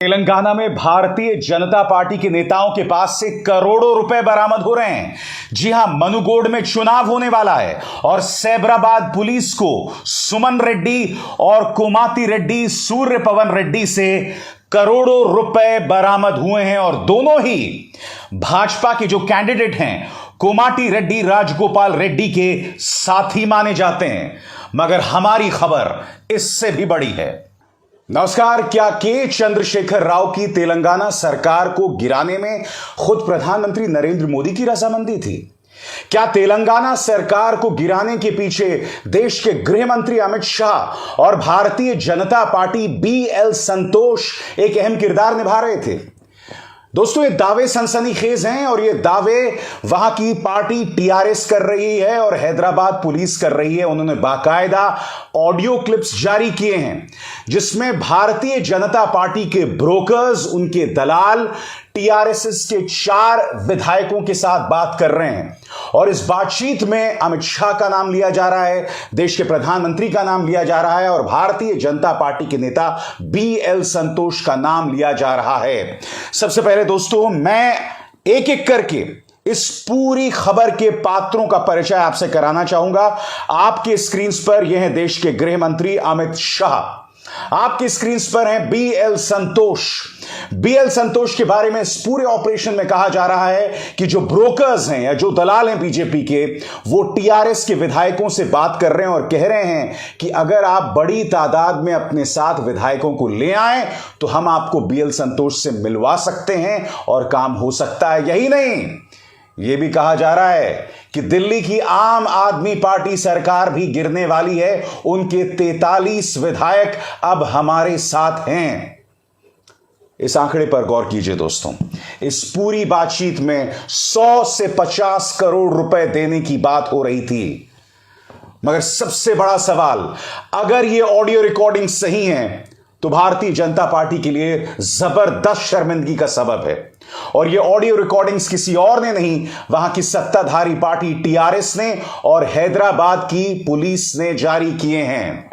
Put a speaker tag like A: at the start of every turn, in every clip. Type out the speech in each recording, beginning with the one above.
A: तेलंगाना में भारतीय जनता पार्टी के नेताओं के पास से करोड़ों रुपए बरामद हो रहे हैं। जी हां, मनुगोड में चुनाव होने वाला है और सैबराबाद पुलिस को सुमन रेड्डी और कोमाती रेड्डी सूर्य पवन रेड्डी से करोड़ों रुपए बरामद हुए हैं और दोनों ही भाजपा के जो कैंडिडेट हैं कोमाटी रेड्डी राजगोपाल रेड्डी के साथी माने जाते हैं। मगर हमारी खबर इससे भी बड़ी है। नमस्कार। क्या के चंद्रशेखर राव की तेलंगाना सरकार को गिराने में खुद प्रधानमंत्री नरेंद्र मोदी की रजामंदी थी? क्या तेलंगाना सरकार को गिराने के पीछे देश के गृह मंत्री अमित शाह और भारतीय जनता पार्टी BL संतोष एक अहम किरदार निभा रहे थे? दोस्तों, ये दावे सनसनीखेज हैं और ये दावे वहां की पार्टी TRS कर रही है और हैदराबाद पुलिस कर रही है। उन्होंने बाकायदा ऑडियो क्लिप्स जारी किए हैं जिसमें भारतीय जनता पार्टी के ब्रोकर्स, उनके दलाल TRS के 4 विधायकों के साथ बात कर रहे हैं और इस बातचीत में अमित शाह का नाम लिया जा रहा है, देश के प्रधानमंत्री का नाम लिया जा रहा है और भारतीय जनता पार्टी के नेता BL संतोष का नाम लिया जा रहा है। सबसे पहले दोस्तों, मैं एक एक करके इस पूरी खबर के पात्रों का परिचय आपसे कराना चाहूंगा। आपके स्क्रीन पर यह है देश के गृह मंत्री अमित शाह, आपकी स्क्रीन पर हैं BL संतोष। BL संतोष के बारे में इस पूरे ऑपरेशन में कहा जा रहा है कि जो ब्रोकर्स हैं या जो दलाल हैं बीजेपी के, वो TRS के विधायकों से बात कर रहे हैं और कह रहे हैं कि अगर आप बड़ी तादाद में अपने साथ विधायकों को ले आए तो हम आपको BL संतोष से मिलवा सकते हैं और काम हो सकता है। यही नहीं, यह भी कहा जा रहा है कि दिल्ली की आम आदमी पार्टी सरकार भी गिरने वाली है। उनके 43 विधायक अब हमारे साथ हैं। इस आंकड़े पर गौर कीजिए दोस्तों। इस पूरी बातचीत में 100 से 50 करोड़ रुपए देने की बात हो रही थी। मगर सबसे बड़ा सवाल, अगर यह ऑडियो रिकॉर्डिंग सही है तो भारतीय जनता पार्टी के लिए जबरदस्त शर्मिंदगी का सबब है। और ये ऑडियो रिकॉर्डिंग्स किसी और ने नहीं, वहां की सत्ताधारी पार्टी TRS ने और हैदराबाद की पुलिस ने जारी किए हैं।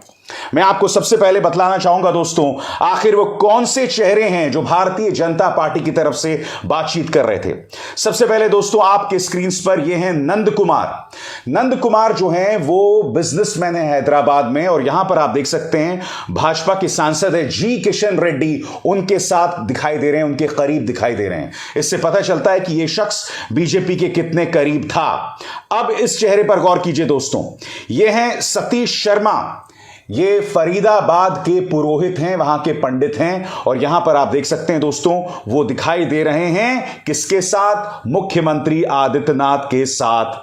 A: मैं आपको सबसे पहले बतलाना चाहूंगा दोस्तों, आखिर वो कौन से चेहरे हैं जो भारतीय जनता पार्टी की तरफ से बातचीत कर रहे थे। सबसे पहले दोस्तों, आपके स्क्रीन पर ये हैं नंद कुमार। नंद कुमार जो हैं वो बिजनेसमैन है हैदराबाद में और यहां पर आप देख सकते हैं भाजपा के सांसद है G किशन रेड्डी उनके साथ दिखाई दे रहे हैं, उनके करीब दिखाई दे रहे हैं। इससे पता चलता है कि यह शख्स बीजेपी के कितने करीब था। अब इस चेहरे पर गौर कीजिए दोस्तों, ये हैं सतीश शर्मा। ये फरीदाबाद के पुरोहित हैं, वहां के पंडित हैं और यहां पर आप देख सकते हैं दोस्तों, वो दिखाई दे रहे हैं किसके साथ? मुख्यमंत्री आदित्यनाथ के साथ।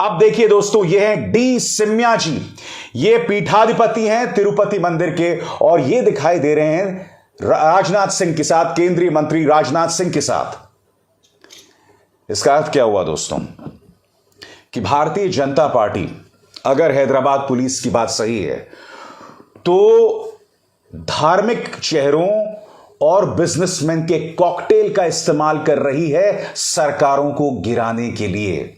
A: अब देखिए दोस्तों, ये हैं D सिम्या जी। ये पीठाधिपति हैं तिरुपति मंदिर के और ये दिखाई दे रहे हैं राजनाथ सिंह के साथ, केंद्रीय मंत्री राजनाथ सिंह के साथ। इसका अर्थ क्या हुआ दोस्तों कि भारतीय जनता पार्टी, अगर हैदराबाद पुलिस की बात सही है, तो धार्मिक चेहरों और बिजनेसमैन के कॉकटेल का इस्तेमाल कर रही है सरकारों को गिराने के लिए।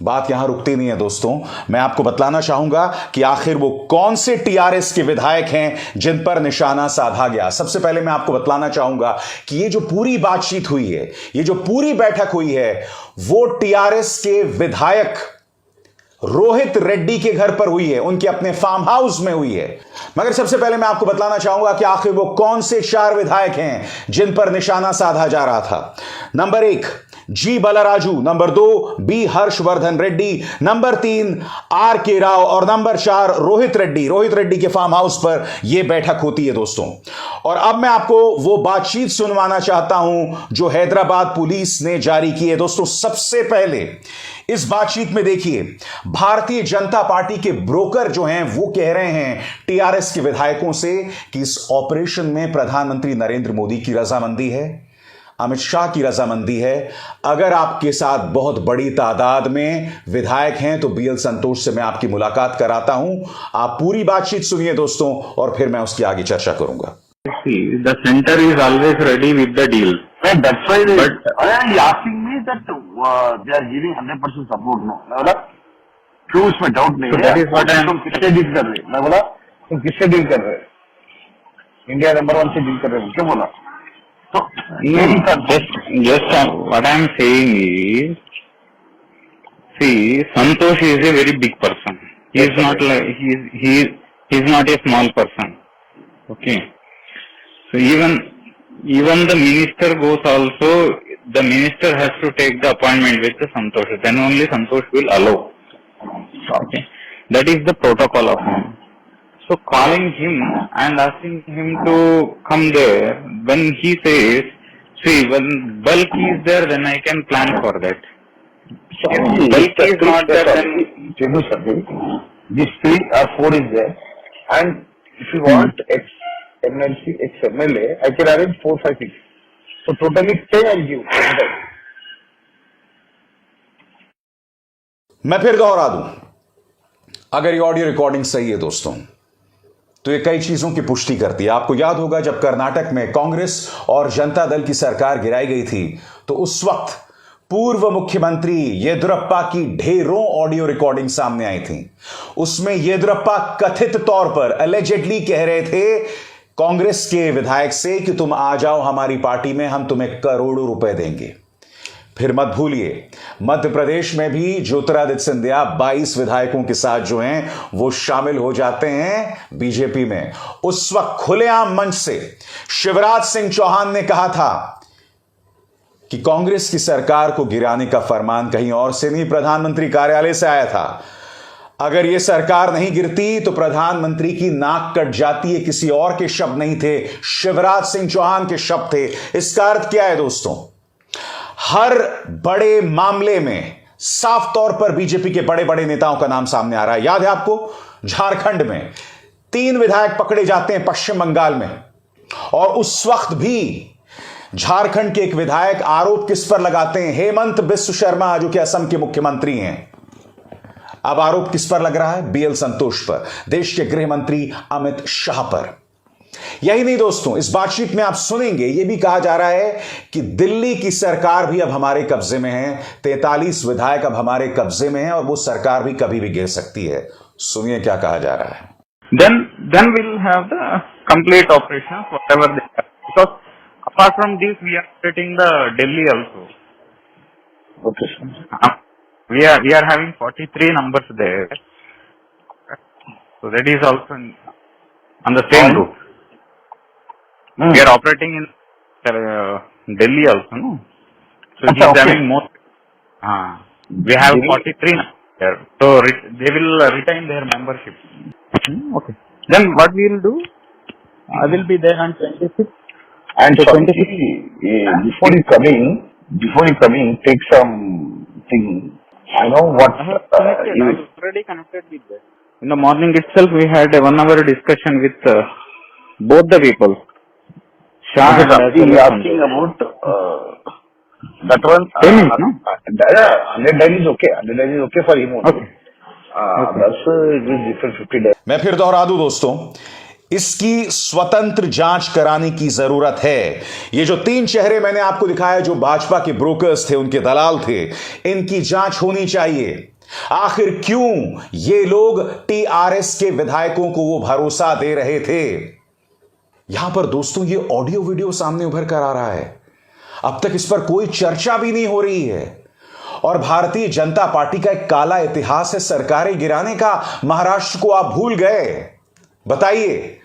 A: बात यहां रुकती नहीं है दोस्तों, मैं आपको बतलाना चाहूंगा कि आखिर वो कौन से TRS के विधायक हैं जिन पर निशाना साधा गया। सबसे पहले मैं आपको बतलाना चाहूंगा कि ये जो पूरी बातचीत हुई है, ये जो पूरी बैठक हुई है, वो TRS के विधायक रोहित रेड्डी के घर पर हुई है, उनके अपने फार्म हाउस में हुई है। मगर सबसे पहले मैं आपको बतलाना चाहूंगा कि आखिर वो कौन से 4 विधायक हैं जिन पर निशाना साधा जा रहा था। Number 1 G Balaraju, number 2 B Harshvardhan Reddy, number 3 RK Rao और नंबर 4 रोहित रेड्डी। रोहित रेड्डी के फार्म हाउस पर यह बैठक होती है दोस्तों। और अब मैं आपको वो बातचीत सुनवाना चाहता हूं जो हैदराबाद पुलिस ने जारी की है दोस्तों। सबसे पहले इस बातचीत में देखिए, भारतीय जनता पार्टी के ब्रोकर जो हैं वो कह रहे हैं TRS के विधायकों से कि इस ऑपरेशन में प्रधानमंत्री नरेंद्र मोदी की रजामंदी है, अमित शाह की रजामंदी है। अगर आपके साथ बहुत बड़ी तादाद में विधायक हैं तो BL संतोष से मैं आपकी मुलाकात कराता हूं। आप पूरी बातचीत सुनिए दोस्तों और फिर मैं उसकी आगे चर्चा करूंगा।
B: The center is always ready with the deal.
C: That's why they, he asking me that they are giving 100% support. No, मैं बोला क्यों उसमें डाउट नहीं है।
B: That is what I am.
C: तुम किससे डील कर रहे? मैं बोला तुम किससे डील कर रहे? इंडिया नंबर 1 से डील कर रहे हैं, क्यों बोला? तो
B: just what I am saying is, see, Santosh is a very big person. He is not like he is not a small person. Okay. So even the minister goes also. The minister has to take the appointment with the Santosh. Then only Santosh will allow. Okay. That is the protocol of him. So calling him and asking him to come there, when he says, see, when bulk is there, then I can plan for that. If bulk is not there, then
C: this 3 or 4 is there, and if you want ex-MLC, ex-MLA, I can arrange 4, 5, 6. So totally 10 I'll give.
A: मैं फिर दोहरा दूं, अगर ये audio recording सही है दोस्तों, तो ये कई चीजों की पुष्टि करती है। आपको याद होगा जब कर्नाटक में कांग्रेस और जनता दल की सरकार गिराई गई थी, तो उस वक्त पूर्व मुख्यमंत्री येदियुरप्पा की ढेरों ऑडियो रिकॉर्डिंग सामने आई थी। उसमें येदियुरप्पा कथित तौर पर अलेजेडली कह रहे थे कांग्रेस के विधायक से कि तुम आ जाओ हमारी पार्टी में, हम तुम्हें करोड़ों रुपए देंगे। फिर मत भूलिए, मध्य प्रदेश में भी ज्योतिरादित्य सिंधिया 22 विधायकों के साथ जो हैं वो शामिल हो जाते हैं बीजेपी में। उस वक्त खुलेआम मंच से शिवराज सिंह चौहान ने कहा था कि कांग्रेस की सरकार को गिराने का फरमान कहीं और से नहीं, प्रधानमंत्री कार्यालय से आया था। अगर यह सरकार नहीं गिरती तो प्रधानमंत्री की नाक कट जाती है, किसी और के शब्द नहीं थे, शिवराज सिंह चौहान के शब्द थे। इसका अर्थ क्या है दोस्तों? हर बड़े मामले में साफ तौर पर बीजेपी के बड़े बड़े नेताओं का नाम सामने आ रहा है। याद है आपको, झारखंड में 3 विधायक पकड़े जाते हैं, पश्चिम बंगाल में, और उस वक्त भी झारखंड के एक विधायक आरोप किस पर लगाते हैं? हेमंत बिस्व शर्मा जो कि असम के मुख्यमंत्री हैं। अब आरोप किस पर लग रहा है? बीएल संतोष पर, देश के गृह मंत्री अमित शाह पर। यही नहीं दोस्तों, इस बातचीत में आप सुनेंगे यह भी कहा जा रहा है कि दिल्ली की सरकार भी अब हमारे कब्जे में है, 43 विधायक अब हमारे कब्जे में हैं और वो सरकार भी कभी भी गिर सकती है। सुनिए क्या कहा जा रहा है।
B: then we'll have the complete operations whatever they have, because apart from this we are getting the Delhi also.
C: Okay, sir.
B: We are having 43 numbers there, so that is also on the same route. We are operating in Delhi also, no? So he is having more. We have 43 there, so they will retain their membership. Okay. Then what we will do? I will be there on 26th.
C: And so 26th, before you coming, take something. I know what.
B: I have connected. I was already connected with that. In the morning itself, we had a 1-hour discussion with both the people. Shah and
C: asking about that one.
B: Payment, no?
C: 100 days is okay. 100 days is okay for him only.
B: Okay.
C: That's different 50 days.
A: मैं फिर दोहरा दूं दोस्तों, इसकी स्वतंत्र जांच कराने की जरूरत है। ये जो 3 चेहरे मैंने आपको दिखाया जो भाजपा के ब्रोकर्स थे, उनके दलाल थे, इनकी जांच होनी चाहिए। आखिर क्यों ये लोग टीआरएस के विधायकों को वो भरोसा दे रहे थे? यहां पर दोस्तों ये ऑडियो वीडियो सामने उभर कर आ रहा है, अब तक इस पर कोई चर्चा भी नहीं हो रही है। और भारतीय जनता पार्टी का एक काला इतिहास है सरकारें गिराने का। महाराष्ट्र को आप भूल गए? बताइए,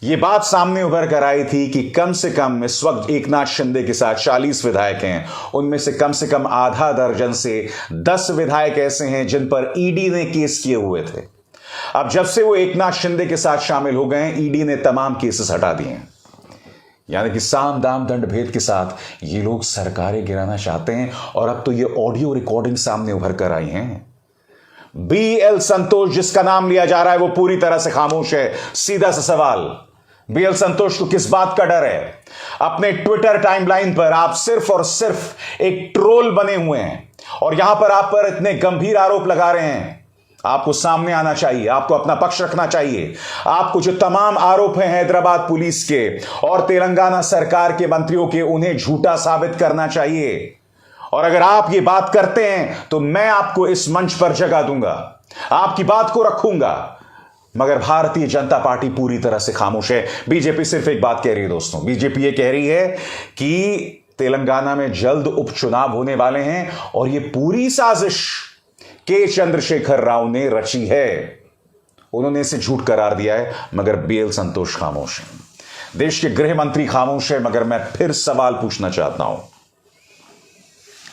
A: यह बात सामने उभर कर आई थी कि कम से कम इस वक्त एकनाथ शिंदे के साथ 40 विधायक हैं, उनमें से कम आधा दर्जन से 10 विधायक ऐसे हैं जिन पर ईडी ने केस किए हुए थे। अब जब से वो एकनाथ शिंदे के साथ शामिल हो गए, ईडी ने तमाम केसेस हटा दिए हैं। यानी कि साम दाम दंड भेद के साथ ये लोग सरकारें गिराना चाहते हैं। और अब तो ये ऑडियो रिकॉर्डिंग सामने उभर कर आई हैं। बीएल संतोष जिसका नाम लिया जा रहा है वो पूरी तरह से खामोश है। सीधा सा सवाल, बीएल संतोष को किस बात का डर है? अपने ट्विटर टाइमलाइन पर आप सिर्फ और सिर्फ एक ट्रोल बने हुए हैं और यहां पर आप पर इतने गंभीर आरोप लगा रहे हैं। आपको सामने आना चाहिए, आपको अपना पक्ष रखना चाहिए। आपको जो तमाम आरोप हैं हैदराबाद पुलिस के और तेलंगाना सरकार के मंत्रियों के, उन्हें झूठा साबित करना चाहिए। और अगर आप ये बात करते हैं तो मैं आपको इस मंच पर जगह दूंगा, आपकी बात को रखूंगा। मगर भारतीय जनता पार्टी पूरी तरह से खामोश है। बीजेपी सिर्फ एक बात कह रही है दोस्तों, बीजेपी ये कह रही है कि तेलंगाना में जल्द उपचुनाव होने वाले हैं और ये पूरी साजिश के चंद्रशेखर राव ने रची है। उन्होंने इसे झूठ करार दिया है, मगर बीएल संतोष खामोश है। देश के गृह मंत्री खामोश है, मगर मैं फिर सवाल पूछना चाहता हूं,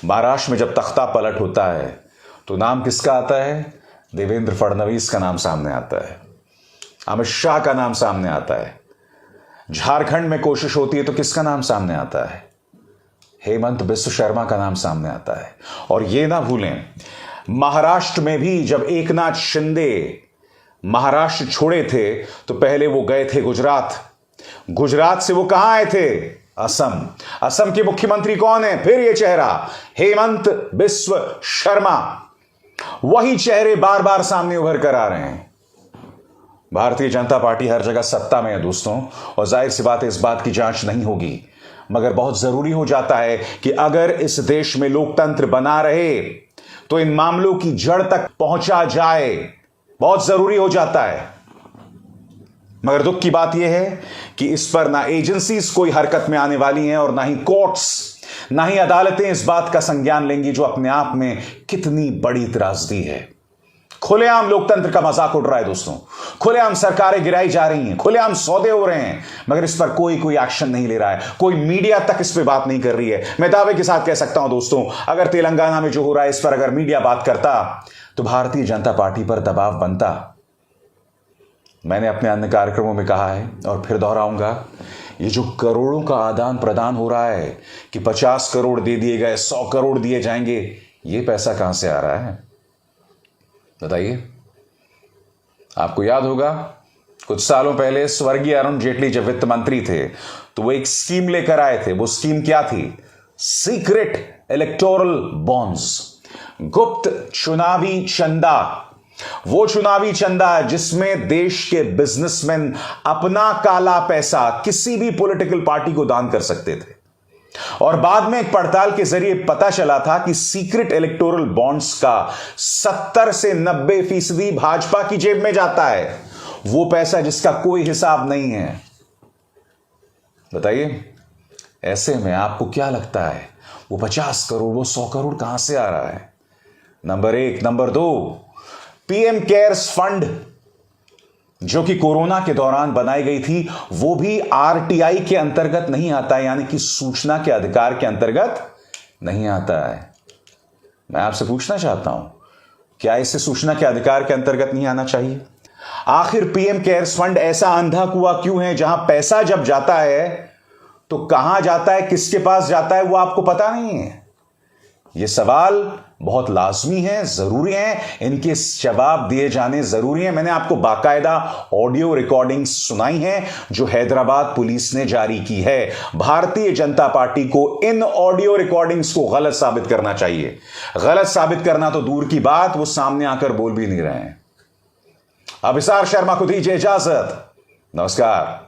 A: महाराष्ट्र में जब तख्ता पलट होता है तो नाम किसका आता है? देवेंद्र फडणवीस का नाम सामने आता है, अमित शाह का नाम सामने आता है। झारखंड में कोशिश होती है तो किसका नाम सामने आता है? हेमंत बिस्व शर्मा का नाम सामने आता है। और यह ना भूलें, महाराष्ट्र में भी जब एकनाथ शिंदे महाराष्ट्र छोड़े थे तो पहले वो गए थे गुजरात। गुजरात से वो कहां आए थे? असम। असम के मुख्यमंत्री कौन है? फिर ये चेहरा, हेमंत बिस्व शर्मा। वही चेहरे बार बार सामने उभर कर आ रहे हैं। भारतीय जनता पार्टी हर जगह सत्ता में है दोस्तों, और जाहिर सी बात है इस बात की जांच नहीं होगी, मगर बहुत जरूरी हो जाता है कि अगर इस देश में लोकतंत्र बना रहे तो इन मामलों की जड़ तक पहुंचा जाए। बहुत जरूरी हो जाता है। मगर दुख की बात यह है कि इस पर ना एजेंसीज कोई हरकत में आने वाली हैं और ना ही कोर्ट्स, ना ही अदालतें इस बात का संज्ञान लेंगी, जो अपने आप में कितनी बड़ी त्रासदी है। खुलेआम लोकतंत्र का मजाक उड़ रहा है दोस्तों, खुलेआम सरकारें गिराई जा रही हैं, खुलेआम सौदे हो रहे हैं, मगर इस पर कोई एक्शन नहीं ले रहा है। कोई मीडिया तक इस पर बात नहीं कर रही है। मैं दावे के साथ कह सकता हूं दोस्तों, अगर तेलंगाना में जो हो रहा है इस पर अगर मीडिया बात करता तो भारतीय जनता पार्टी पर दबाव बनता। मैंने अपने अन्य कार्यक्रमों में कहा है और फिर दोहराऊंगा, ये जो करोड़ों का आदान प्रदान हो रहा है कि 50 करोड़ दे दिए गए, 100 करोड़ दिए जाएंगे, ये पैसा कहां से आ रहा है बताइए? आपको याद होगा कुछ सालों पहले स्वर्गीय अरुण जेटली जब वित्त मंत्री थे तो वो एक स्कीम लेकर आए थे। वो स्कीम क्या थी? सीक्रेट इलेक्टोरल बॉन्ड्स, गुप्त चुनावी चंदा। वो चुनावी चंदा जिसमें देश के बिजनेसमैन अपना काला पैसा किसी भी पॉलिटिकल पार्टी को दान कर सकते थे। और बाद में एक पड़ताल के जरिए पता चला था कि सीक्रेट इलेक्टोरल बॉन्ड्स का 70 से 90% भाजपा की जेब में जाता है। वो पैसा जिसका कोई हिसाब नहीं है। बताइए, ऐसे में आपको क्या लगता है वो 50 करोड़, वो 100 करोड़ कहां से आ रहा है? Number 1। Number 2, PM cares fund जो कि कोरोना के दौरान बनाई गई थी, वो भी आरटीआई के अंतर्गत नहीं आता है, यानी कि सूचना के अधिकार के अंतर्गत नहीं आता है। मैं आपसे पूछना चाहता हूं, क्या इसे सूचना के अधिकार के अंतर्गत नहीं आना चाहिए? आखिर पीएम केयर्स फंड ऐसा अंधा कुआं क्यों है जहां पैसा जब जाता है तो कहां जाता है, किसके पास जाता है, वो आपको पता नहीं है? ये सवाल बहुत लाजमी है, जरूरी है, इनके जवाब दिए जाने जरूरी है। मैंने आपको बाकायदा ऑडियो रिकॉर्डिंग सुनाई है जो हैदराबाद पुलिस ने जारी की है। भारतीय जनता पार्टी को इन ऑडियो रिकॉर्डिंग्स को गलत साबित करना चाहिए। गलत साबित करना तो दूर की बात, वो सामने आकर बोल भी नहीं रहे हैं। अभिसार शर्मा को दीजिए इजाजत। नमस्कार।